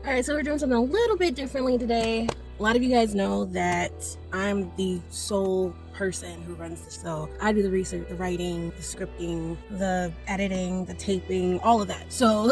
All right, so we're doing something a little bit differently today. A lot of you guys know that I'm the sole person who runs the show. I do the research, the writing, the scripting, the editing, the taping, all of that. So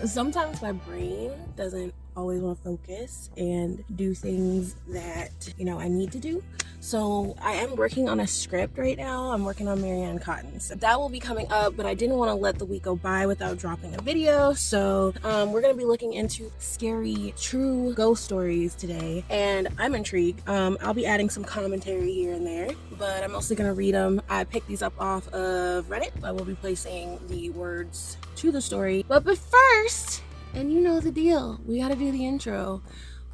sometimes my brain doesn't always want to focus and do things that, I need to do. So I am working on a script right now. I'm working on Marianne Cotton. So that will be coming up, but I didn't want to let the week go by without dropping a video. So we're going to be looking into scary, true ghost stories today. And I'm intrigued. I'll be adding some commentary here and there, but I'm mostly going to read them. I picked these up off of Reddit. I will be placing the words to the story. But first, and you know the deal, we got to do the intro.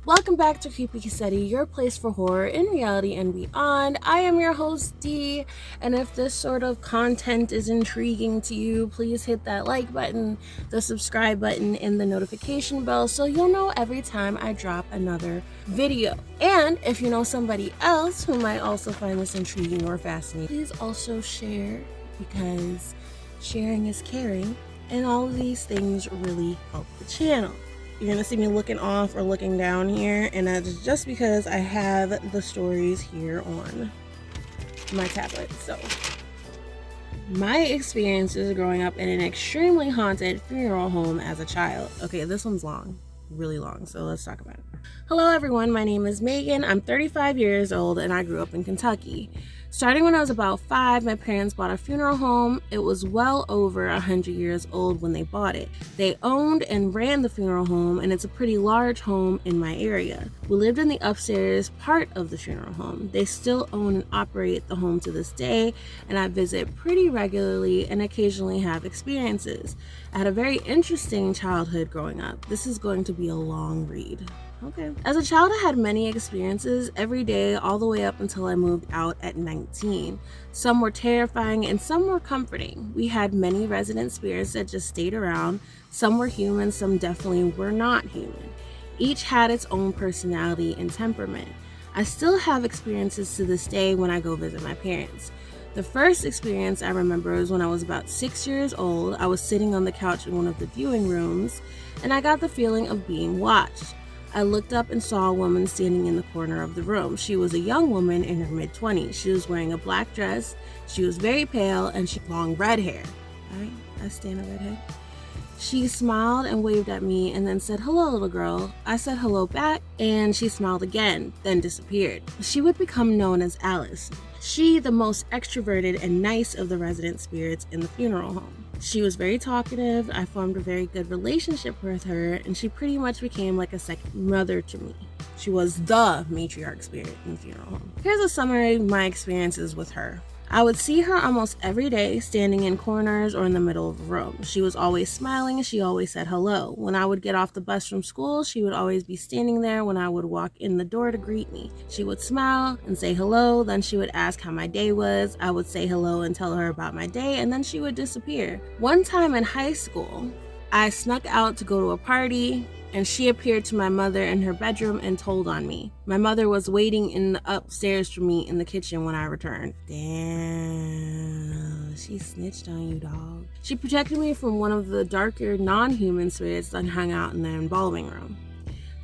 Welcome back to Creepy Cassetti, your place for horror in reality and beyond. I am your host, Dee, and if this sort of content is intriguing to you, please hit that like button, the subscribe button, and the notification bell so you'll know every time I drop another video. And if you know somebody else who might also find this intriguing or fascinating, please also share, because sharing is caring, and all of these things really help the channel. You're gonna see me looking off or looking down here, and that's just because I have the stories here on my tablet. So, my experiences growing up in an extremely haunted funeral home as a child. Okay, this one's long, really long, so let's talk about it. Hello everyone, my name is Megan. I'm 35 years old and I grew up in Kentucky. Starting when I was about 5, my parents bought a funeral home. It was well over 100 years old when they bought it. They owned and ran the funeral home, and it's a pretty large home in my area. We lived in the upstairs part of the funeral home. They still own and operate the home to this day, and I visit pretty regularly and occasionally have experiences. I had a very interesting childhood growing up. This is going to be a long read. Okay. As a child, I had many experiences every day all the way up until I moved out at 19. Some were terrifying and some were comforting. We had many resident spirits that just stayed around. Some were human, some definitely were not human. Each had its own personality and temperament. I still have experiences to this day when I go visit my parents. The first experience I remember is when I was about 6 years old. I was sitting on the couch in one of the viewing rooms, and I got the feeling of being watched. I looked up and saw a woman standing in the corner of the room. She was a young woman in her mid-20s. She was wearing a black dress. She was very pale and she had long red hair. I stand a redhead. She smiled and waved at me and then said, "Hello, little girl." I said hello back and she smiled again, then disappeared. She would become known as Alice. She, the most extroverted and nice of the resident spirits in the funeral home. She was very talkative. I formed a very good relationship with her, and she pretty much became like a second mother to me. She was the matriarch spirit in the funeral home. Here's a summary of my experiences with her. I would see her almost every day, standing in corners or in the middle of a room. She was always smiling and she always said hello. When I would get off the bus from school, she would always be standing there when I would walk in the door to greet me. She would smile and say hello, then she would ask how my day was. I would say hello and tell her about my day, and then she would disappear. One time in high school, I snuck out to go to a party, and she appeared to my mother in her bedroom and told on me. My mother was waiting in the upstairs for me in the kitchen when I returned. Damn, she snitched on you, dog. She protected me from one of the darker non-human spirits that hung out in the embalming room.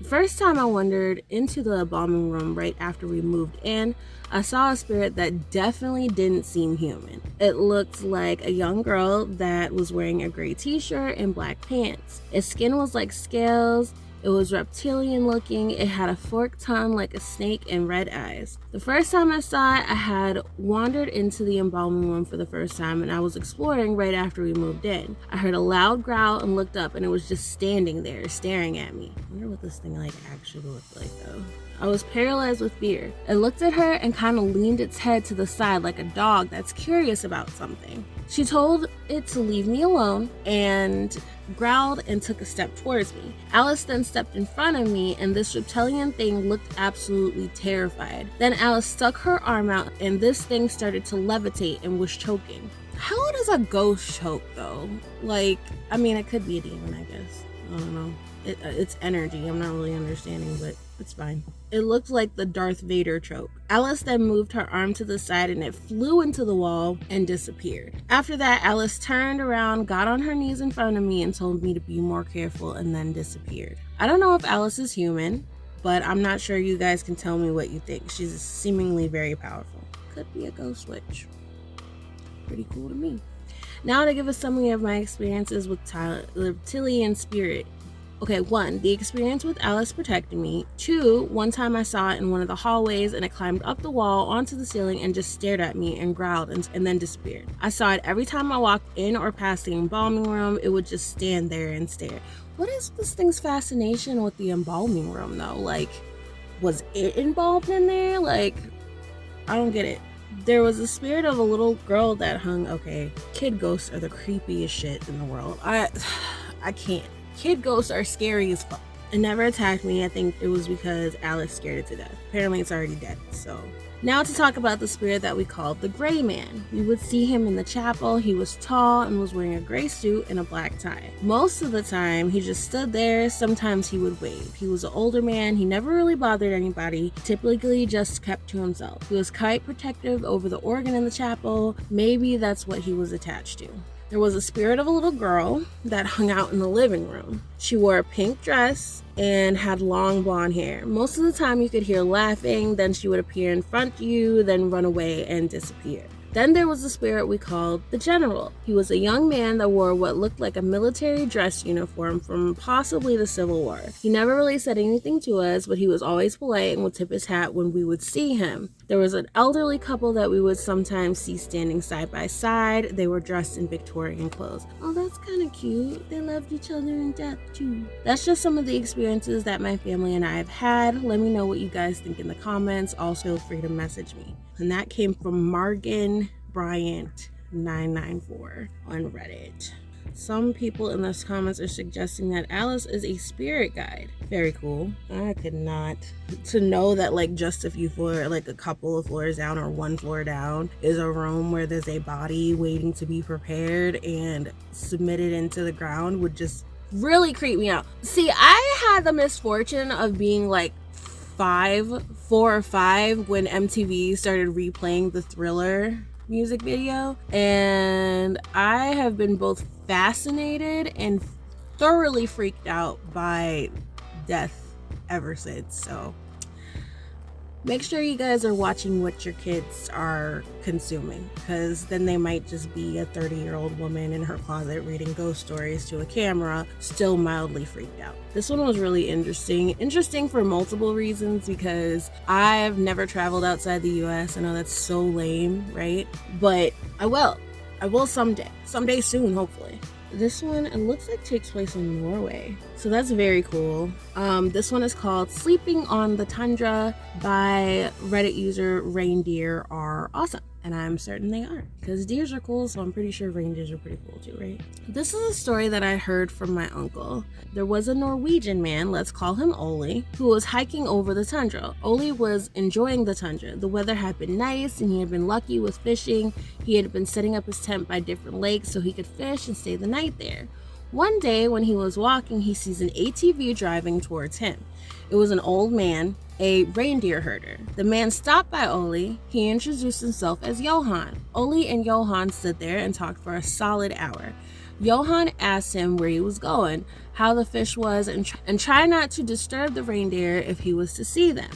The first time I wandered into the embalming room right after we moved in, I saw a spirit that definitely didn't seem human. It looked like a young girl that was wearing a gray t-shirt and black pants. Its skin was like scales. It was reptilian looking. It had a forked tongue like a snake and red eyes. The first time I saw it, I had wandered into the embalming room for the first time, and I was exploring right after we moved in. I heard a loud growl and looked up, and it was just standing there staring at me. I wonder what this thing actually looked like though. I was paralyzed with fear. It looked at her and kind of leaned its head to the side like a dog that's curious about something. She told it to leave me alone and growled and took a step towards me. Alice then stepped in front of me, and this reptilian thing looked absolutely terrified. Then Alice stuck her arm out and this thing started to levitate and was choking. How does a ghost choke though? It could be a demon, I guess. I don't know. It's energy. I'm not really understanding, but it's fine. It looked like the Darth Vader choke. Alice then moved her arm to the side and it flew into the wall and disappeared. After that, Alice turned around, got on her knees in front of me and told me to be more careful and then disappeared. I don't know if Alice is human, but I'm not sure. You guys can tell me what you think. She's seemingly very powerful. Could be a ghost witch. Pretty cool to me. Now to give a summary of my experiences with reptilian spirit. Okay, 1, the experience with Alice protecting me. 2, one time I saw it in one of the hallways and it climbed up the wall onto the ceiling and just stared at me and growled and then disappeared. I saw it every time I walked in or past the embalming room. It would just stand there and stare. What is this thing's fascination with the embalming room though? Like, was it involved in there? Like, I don't get it. There was a spirit of a little girl that hung. Okay, kid ghosts are the creepiest shit in the world. I can't. Kid ghosts are scary as fuck. It never attacked me. I think it was because Alex scared it to death. Apparently it's already dead, so. Now to talk about the spirit that we called the Gray Man. We would see him in the chapel. He was tall and was wearing a gray suit and a black tie. Most of the time, he just stood there. Sometimes he would wave. He was an older man. He never really bothered anybody, typically just kept to himself. He was quite protective over the organ in the chapel. Maybe that's what he was attached to. There was a spirit of a little girl that hung out in the living room. She wore a pink dress and had long blonde hair. Most of the time you could hear laughing, then she would appear in front of you, then run away and disappear. Then there was a spirit we called the General. He was a young man that wore what looked like a military dress uniform from possibly the Civil War. He never really said anything to us, but he was always polite and would tip his hat when we would see him. There was an elderly couple that we would sometimes see standing side by side. They were dressed in Victorian clothes. Oh, that's kind of cute. They loved each other in death too. That's just some of the experiences that my family and I have had. Let me know what you guys think in the comments. Also, feel free to message me. And that came from Margan Bryant 994 on Reddit. Some people in those comments are suggesting that Alice is a spirit guide. Very cool. I could not. To know that like just a few floors, like a couple of floors down or one floor down is a room where there's a body waiting to be prepared and submitted into the ground would just really creep me out. See, I had the misfortune of being like 4 or 5 when MTV started replaying the Thriller music video, and I have been both fascinated and thoroughly freaked out by death ever since. So make sure you guys are watching what your kids are consuming, because then they might just be a 30-year-old woman in her closet reading ghost stories to a camera, still mildly freaked out. This one was really interesting for multiple reasons, because I've never traveled outside the US. I know that's so lame, right? But I will someday soon, hopefully. This one, it looks like takes place in Norway, so that's very cool. This one is called Sleeping on the Tundra by Reddit user reindeerareawesome, and I'm certain they are, because deers are cool, so I'm pretty sure reindeers are pretty cool too, right? This is a story that I heard from my uncle. There was a Norwegian man, let's call him Ole, who was hiking over the tundra. Ole was enjoying the tundra. The weather had been nice and he had been lucky with fishing. He had been setting up his tent by different lakes so he could fish and stay the night there. One day when he was walking, he sees an ATV driving towards him. It was an old man, a reindeer herder. The man stopped by Ole. He introduced himself as Johan. Ole and Johan stood there and talked for a solid hour. Johan asked him where he was going, how the fish was, and try not to disturb the reindeer if he was to see them.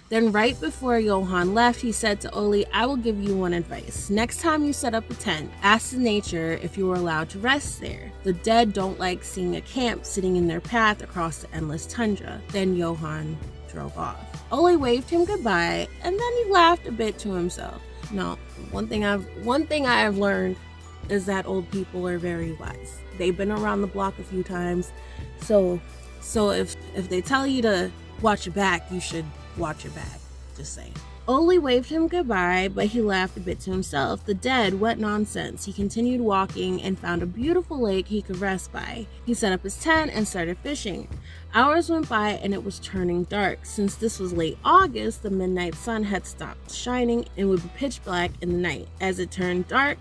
Then right before Johan left, he said to Ole, I will give you one advice. Next time you set up a tent, ask the nature if you are allowed to rest there. The dead don't like seeing a camp sitting in their path across the endless tundra. Then Johan drove off. Ole waved him goodbye, and then he laughed a bit to himself. No, one thing I have learned is that old people are very wise. They've been around the block a few times, so if they tell you to watch your back, you should watch your back. Just saying. Ole waved him goodbye, but he laughed a bit to himself. The dead, what nonsense. He continued walking and found a beautiful lake he could rest by. He set up his tent and started fishing. Hours went by and it was turning dark. Since this was late August, the midnight sun had stopped shining and would be pitch black in the night. As it turned dark,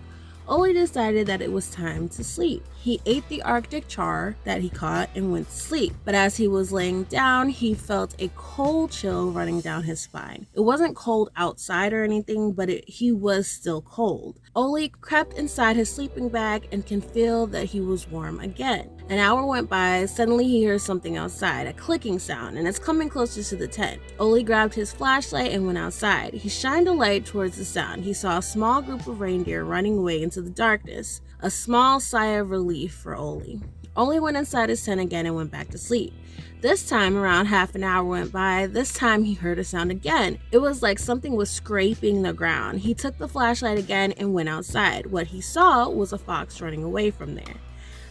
Ole decided that it was time to sleep. He ate the Arctic char that he caught and went to sleep. But as he was laying down, he felt a cold chill running down his spine. It wasn't cold outside or anything, but he was still cold. Ole crept inside his sleeping bag and can feel that he was warm again. An hour went by. Suddenly he hears something outside, a clicking sound, and it's coming closer to the tent. Ole grabbed his flashlight and went outside. He shined a light towards the sound. He saw a small group of reindeer running away into the darkness. A small sigh of relief for Ole. Ole went inside his tent again and went back to sleep. This time, around half an hour went by. This time he heard a sound again. It was like something was scraping the ground. He took the flashlight again and went outside. What he saw was a fox running away from there.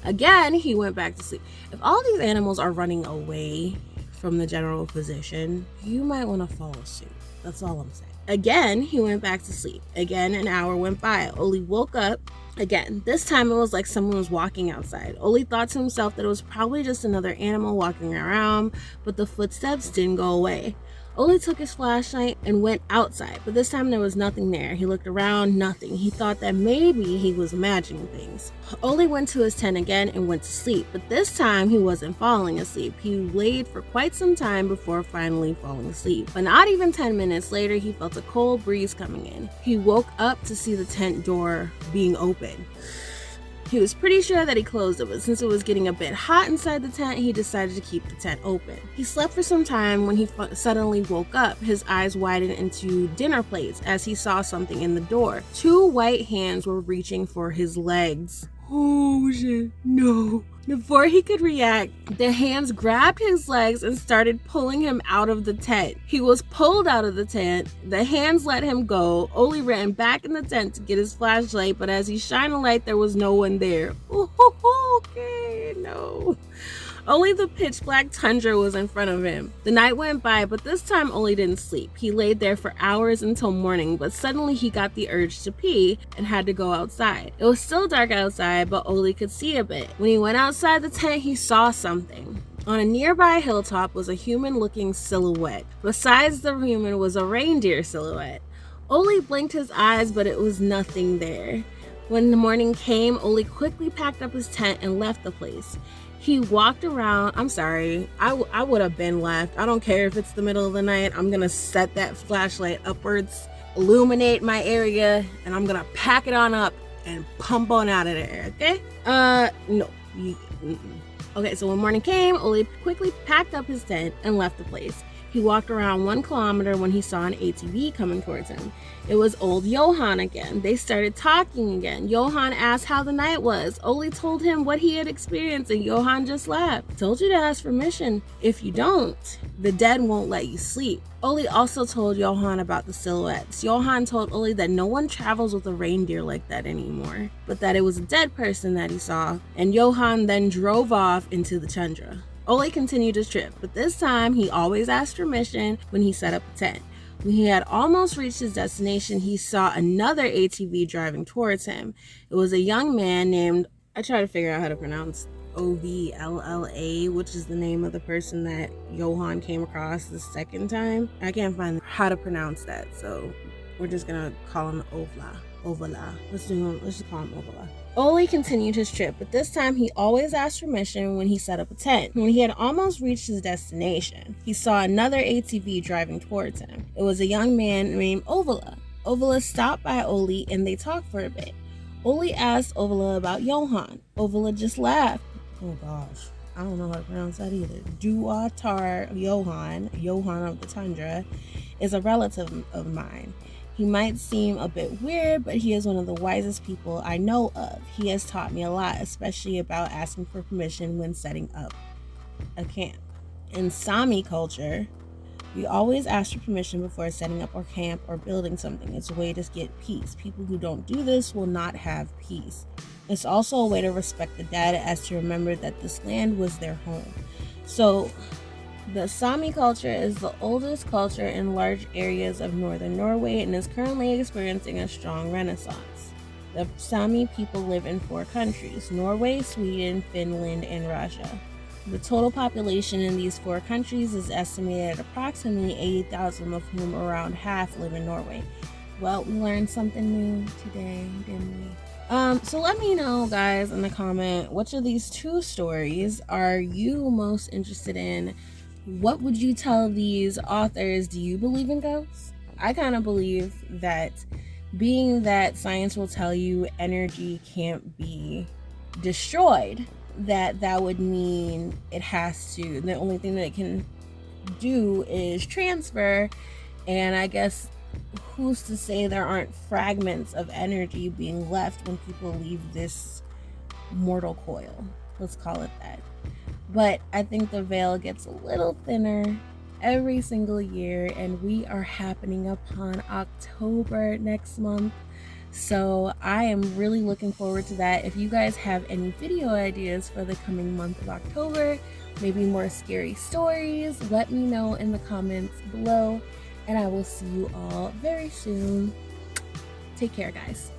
Again, he went back to sleep. If all these animals are running away from the general physician, you might want to follow suit. That's all I'm saying. Again, he went back to sleep. Again, an hour went by. Ole woke up. Again, this time it was like someone was walking outside. Ole thought to himself that it was probably just another animal walking around, but the footsteps didn't go away. Ole took his flashlight and went outside, but this time there was nothing there. He looked around, nothing. He thought that maybe he was imagining things. Ole went to his tent again and went to sleep, but this time he wasn't falling asleep. He laid for quite some time before finally falling asleep. But not even 10 minutes later, he felt a cold breeze coming in. He woke up to see the tent door being open. He was pretty sure that he closed it, but since it was getting a bit hot inside the tent, he decided to keep the tent open. He slept for some time. When he suddenly woke up, his eyes widened into dinner plates as he saw something in the door. 2 white hands were reaching for his legs. Oh shit, no. Before he could react, the hands grabbed his legs and started pulling him out of the tent. He was pulled out of the tent. The hands let him go. Ole ran back in the tent to get his flashlight, but as he shined a light, there was no one there. Okay, no. Only the pitch black tundra was in front of him. The night went by, but this time Ole didn't sleep. He laid there for hours until morning, but suddenly he got the urge to pee and had to go outside. It was still dark outside, but Ole could see a bit. When he went outside the tent, he saw something. On a nearby hilltop was a human-looking silhouette. Besides the human was a reindeer silhouette. Ole blinked his eyes, but it was nothing there. When the morning came, Ole quickly packed up his tent and left the place. He walked around. I'm sorry, I would have been left. I don't care if it's the middle of the night. I'm gonna set that flashlight upwards, illuminate my area, and I'm gonna pack it on up and pump on out of there, okay? No. Okay, so when morning came, Ole quickly packed up his tent and left the place. He walked around 1 kilometer when he saw an ATV coming towards him. It was old Johan again. They started talking again. Johan asked how the night was. Ole told him what he had experienced, and Johan just laughed. Told you to ask permission. If you don't, the dead won't let you sleep. Ole also told Johan about the silhouettes. Johan told Ole that no one travels with a reindeer like that anymore, but that it was a dead person that he saw, and Johan then drove off into the tundra. Ole continued his trip, but this time he always asked permission when he set up a tent. When he had almost reached his destination, he saw another ATV driving towards him. It was a young man named, I try to figure out how to pronounce Ovlla, which is the name of the person that Johan came across the second time. I can't find how to pronounce that, so we're just gonna call him Ovlla. Let's just call him Ovlla. Ole continued his trip, but this time he always asked permission when he set up a tent. When he had almost reached his destination, he saw another ATV driving towards him. It was a young man named Ovlla. Ovlla stopped by Ole and they talked for a bit. Ole asked Ovlla about Johan. Ovlla just laughed. Oh gosh, I don't know how to pronounce that either. Duatar Johan of the Tundra, is a relative of mine. He might seem a bit weird, but he is one of the wisest people I know of. He has taught me a lot, especially about asking for permission when setting up a camp. In Sami culture, we always ask for permission before setting up our camp or building something. It's a way to get peace. People who don't do this will not have peace. It's also a way to respect the dead, as to remember that this land was their home. So, the Sami culture is the oldest culture in large areas of northern Norway and is currently experiencing a strong renaissance. The Sami people live in 4 countries: Norway, Sweden, Finland, and Russia. The total population in these 4 countries is estimated at approximately 80,000, of whom around half live in Norway. Well, we learned something new today, didn't we? So let me know, guys, in the comment, which of these 2 stories are you most interested in? What would you tell these authors? Do you believe in ghosts? I kind of believe that, being that science will tell you energy can't be destroyed, that would mean it has to, the only thing that it can do is transfer. And I guess who's to say there aren't fragments of energy being left when people leave this mortal coil? Let's call it that. But I think the veil gets a little thinner every single year, and we are happening upon October next month. So I am really looking forward to that. If you guys have any video ideas for the coming month of October, maybe more scary stories, let me know in the comments below, and I will see you all very soon. Take care, guys.